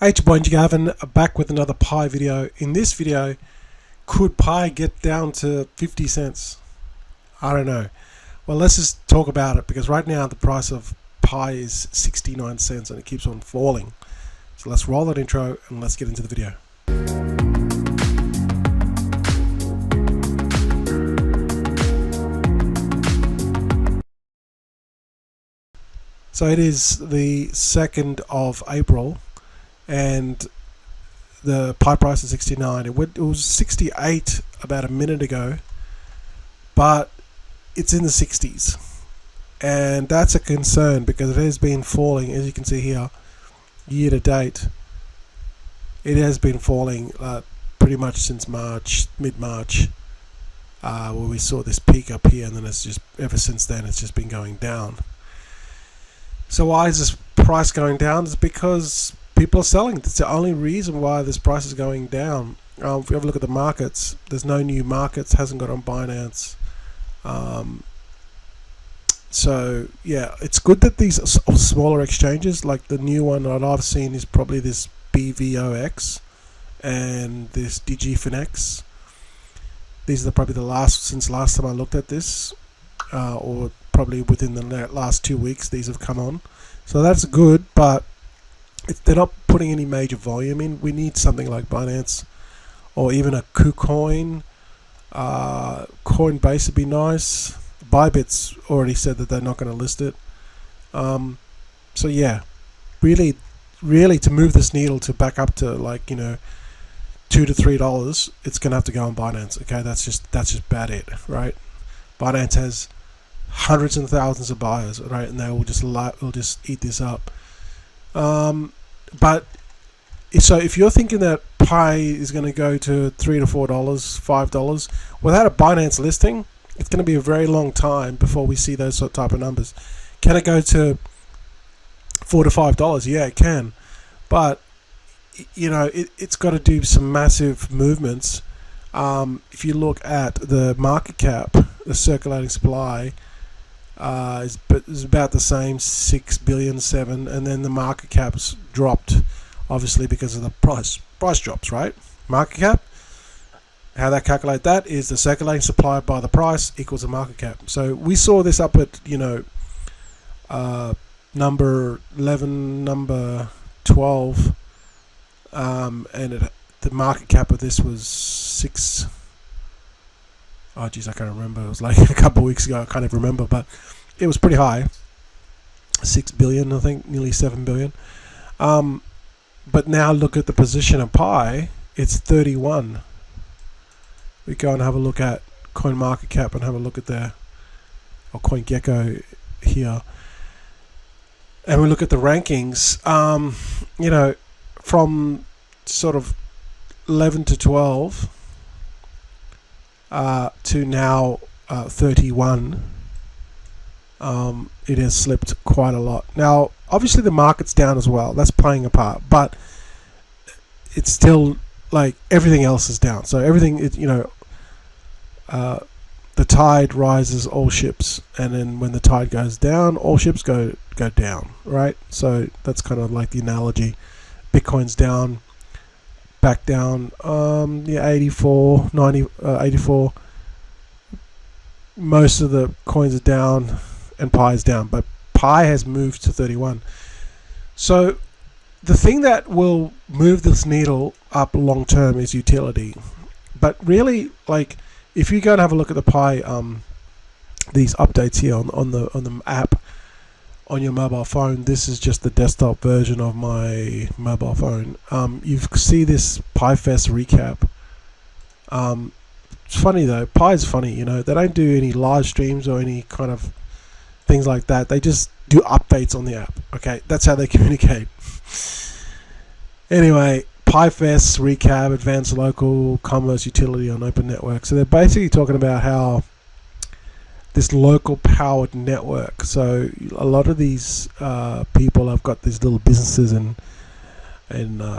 H Boy Gavin back with another Pi video. In this video, could Pi get down to 50 cents? I don't know. Well, let's just talk about it because right now the price of Pi is 69 cents and it keeps on falling. So let's roll that intro and let's get into the video. So it is the 2nd of April and the Pi price is 69. It was 68 about a minute ago, but it's in the 60s, and that's a concern because it has been falling, as you can see here, year to date. It has been falling pretty much since March, mid-March, where we saw this peak up here, and then it's just ever since then it's just been going down. So why is this price going down? It's because people are selling. That's the only reason why this price is going down. If we have a look at the markets, there's no new markets, hasn't got on Binance. So yeah, it's good that these smaller exchanges, like the new one that I've seen is probably this BVOX and this DigiFinex. These are probably the last time I looked at this, or probably within the last 2 weeks these have come on. So that's good, but they're not putting any major volume in. We need something like Binance or even a KuCoin. Coinbase would be nice. Bybit's already said that they're not going to list it. So yeah, really to move this needle to back up to, like, $2 to $3, it's going to have to go on Binance. Okay, that's just about it, right? Binance has hundreds and thousands of buyers, right, and they will just eat this up. But so if you're thinking that Pi is going to go to $3 to $4, $5 without a Binance listing, it's going to be a very long time before we see those type of numbers. Can it go to $4 to $5? Yeah, it can, but it's got to do some massive movements. If you look at the market cap, the circulating supply is about the same, 6 billion, 7, and then the market cap's dropped, obviously because of the price drops, right? Market cap, how they calculate that is the circulating supply by the price equals the market cap. So we saw this up at number 11, number 12, and the market cap of this was 6. Oh geez, I can't remember. It was like a couple of weeks ago. I can't even remember, but it was pretty high. 6 billion, I think, nearly 7 billion. But now look at the position of Pi. It's 31. We go and have a look at CoinMarketCap and have a look at or CoinGecko here, and we look at the rankings. From sort of 11 to 12. To now 31, it has slipped quite a lot. Now, obviously, the market's down as well. That's playing a part, but it's still like everything else is down. So everything, the tide rises all ships, and then when the tide goes down, all ships go down, right? So that's kind of like the analogy. Bitcoin's down. Back down, 84, 90, 84. Most of the coins are down, and Pi is down, but Pi has moved to 31. So the thing that will move this needle up long term is utility. But really, like, if you go and have a look at the Pi, these updates here on the app on your mobile phone, this is just the desktop version of my mobile phone. You see this PiFest recap. It's funny though, Pi's funny, they don't do any live streams or any kind of things like that. They just do updates on the app. Okay, that's how they communicate. Anyway, PiFest recap, advanced local commerce utility on open network. So they're basically talking about how this local powered network. So a lot of these people have got these little businesses in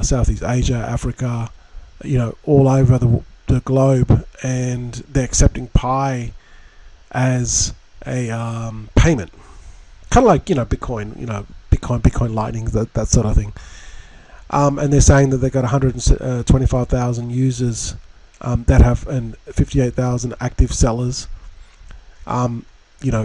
Southeast Asia, Africa, all over the globe, and they're accepting Pi as a payment, kind of like Bitcoin, Bitcoin Lightning, that sort of thing. and they're saying that they've got 125,000 users that have, and 58,000 active sellers.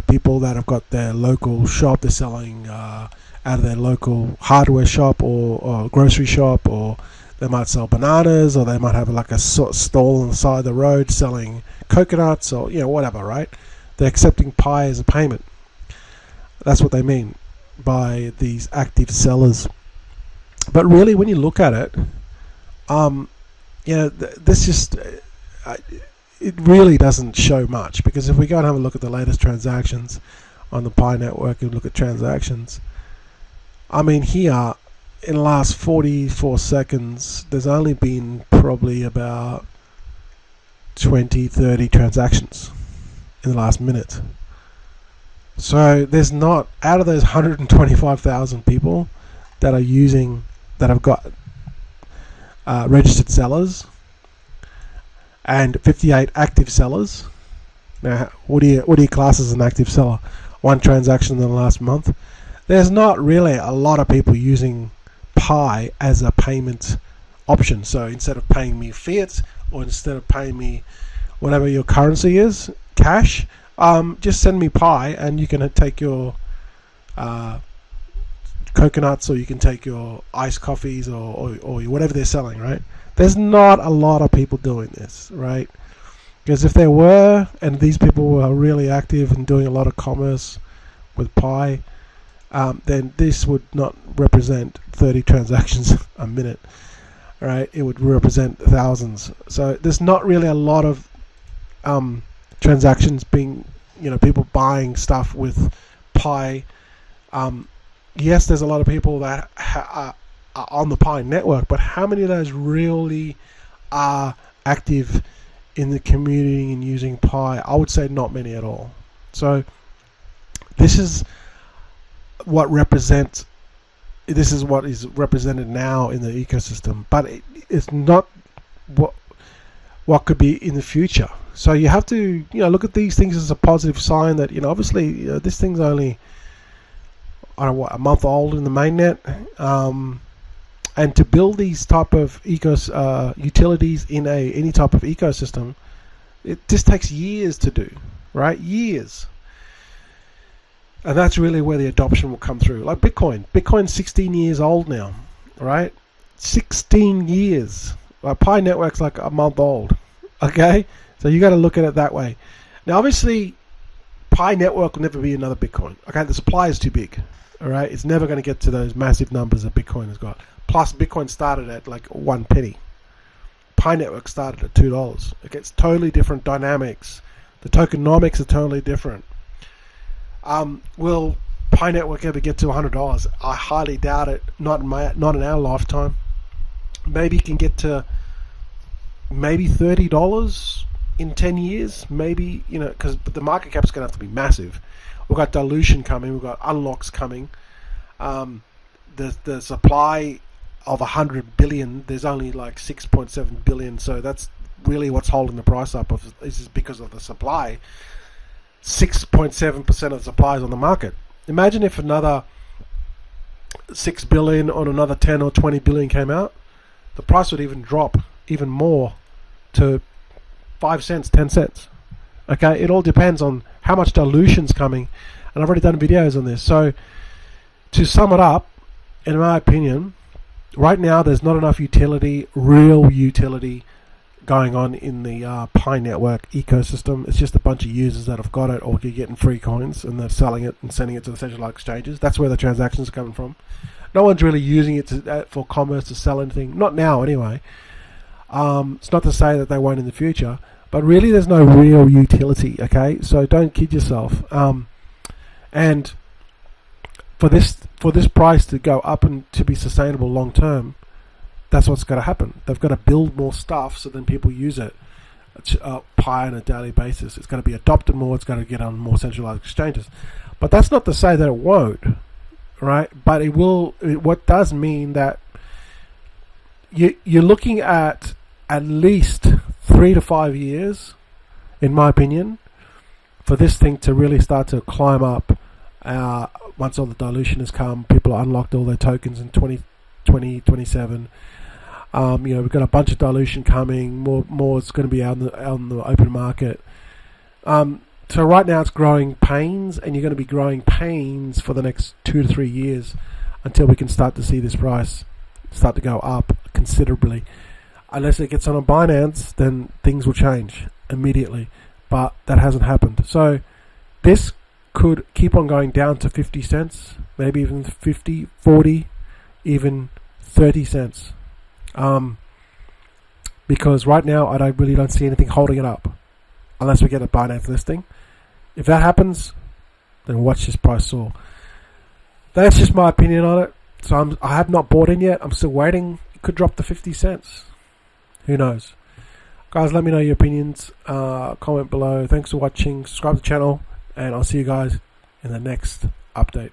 People that have got their local shop, they're selling out of their local hardware shop or grocery shop, or they might sell bananas, or they might have like a stall on the side of the road selling coconuts, or whatever, right? They're accepting Pi as a payment. That's what they mean by these active sellers. But really, when you look at it, this just it really doesn't show much, because if we go and have a look at the latest transactions on the Pi network and look at transactions, I mean, here in the last 44 seconds, there's only been probably about 20-30 transactions in the last minute. So there's not, out of those 125,000 people that are using, that have got registered sellers, and 58 active sellers. Now, what do you class as an active seller? One transaction in the last month. There's not really a lot of people using Pi as a payment option. So instead of paying me fiat, or instead of paying me whatever your currency is, cash, just send me Pi, and you can take your coconuts, or you can take your iced coffees, or whatever they're selling, right? There's not a lot of people doing this, right? Because if there were, and these people were really active and doing a lot of commerce with Pi, then this would not represent 30 transactions a minute, right? It would represent thousands. So there's not really a lot of transactions being, people buying stuff with Pi. Yes, there's a lot of people that are on the Pi network, but how many of those really are active in the community and using Pi? I would say not many at all. So this is what is represented now in the ecosystem, but it's not what could be in the future. So you have to look at these things as a positive sign that obviously this thing's only, I don't know, a month old in the mainnet, and to build these type of utilities in any type of ecosystem, it just takes years to do, right? Years. And that's really where the adoption will come through. Like Bitcoin's 16 years old now, right? 16 years. Pi network's like a month old, okay? So you got to look at it that way. Now, obviously, Pi network will never be another Bitcoin, okay? The supply is too big, all right? It's never going to get to those massive numbers that Bitcoin has got. Plus, Bitcoin started at like 1 penny. Pi network started at $2. Okay, it's totally different dynamics. The tokenomics are totally different. Will Pi network ever get to $100? I highly doubt it. Not in our lifetime. Maybe it can get to maybe $30 in 10 years. Maybe, because the market cap's going to have to be massive. We've got dilution coming. We've got unlocks coming. The supply of 100 billion, there's only like 6.7 billion. So that's really what's holding the price up. This is because of the supply. 6.7% of the supply is on the market. Imagine if another 6 billion or another 10 or 20 billion came out. The price would even drop even more to 5 cents, 10 cents. Okay, it all depends on how much dilution's coming. And I've already done videos on this. So to sum it up, in my opinion, right now there's not enough real utility going on in the Pi network ecosystem. It's just a bunch of users that have got it, or you're getting free coins and they're selling it and sending it to the centralized exchanges. That's where the transactions are coming from. No one's really using it for commerce to sell anything. Not now, anyway. It's not to say that they won't in the future, but really there's no real utility, okay? So don't kid yourself. And for this price to go up and to be sustainable long term, that's what's got to happen. They've got to build more stuff so then people use it, Pi on a daily basis. It's got to be adopted more. It's got to get on more centralized exchanges. But that's not to say that it won't, right? But it will. What does mean that you're looking at least 3 to 5 years, in my opinion, for this thing to really start to climb up. Once all the dilution has come, people have unlocked all their tokens in 2020 2027. We've got a bunch of dilution coming. More is going to be out on the open market. So right now it's growing pains, and you're going to be growing pains for the next 2 to 3 years until we can start to see this price start to go up considerably. Unless it gets on a Binance, then things will change immediately. But that hasn't happened. So this could keep on going down to 50 cents, maybe even 50, 40, even 30 cents. Because right now I really don't see anything holding it up unless we get a Binance listing. If that happens, then watch this price soar. That's just my opinion on it. So I have not bought in yet. I'm still waiting. It could drop to 50 cents. Who knows? Guys, let me know your opinions. Comment below. Thanks for watching. Subscribe to the channel. And I'll see you guys in the next update.